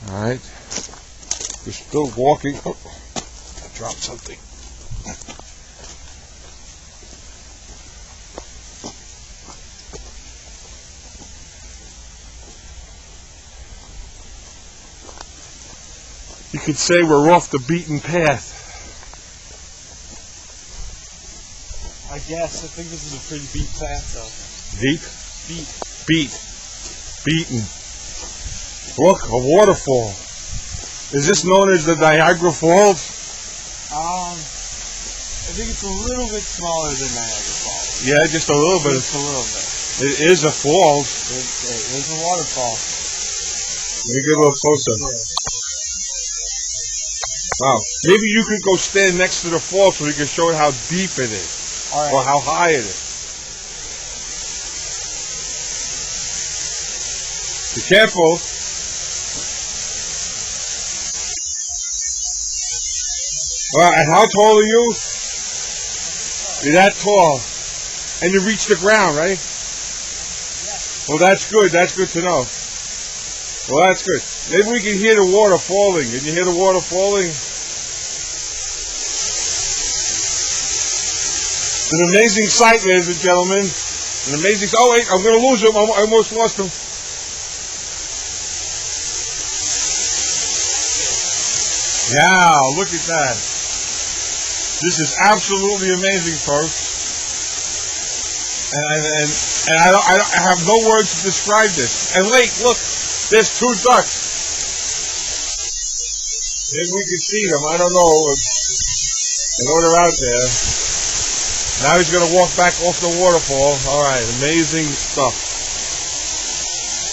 Alright. We're still walking. Oh, I dropped something. You could say we're off the beaten path. I guess. I think this is a pretty beat path, though. Deep? Beat. Beaten. Look, a waterfall. Is this known as the Niagara Falls? I think it's a little bit smaller than Niagara Falls. Yeah, just a little bit. Just a little bit. It is a falls. It is a waterfall. Let me get a little closer. Wow. Maybe you could go stand next to the fall so we can show it how deep it is. All right. Or how high it is. Be careful. Alright, and how tall are you? You're that tall. And you reach the ground, right? Yeah. Well, that's good. That's good to know. Well, that's good. Maybe we can hear the water falling. Can you hear the water falling? It's an amazing sight, ladies and gentlemen. An amazing... Oh, wait, I'm going to lose him. I almost lost him. Yeah, look at that. This is absolutely amazing, folks. And I have no words to describe this. And wait, look, there's two ducks. Maybe we can see them. I don't know. I know they're out there. Now he's going to walk back off the waterfall. All right, amazing stuff.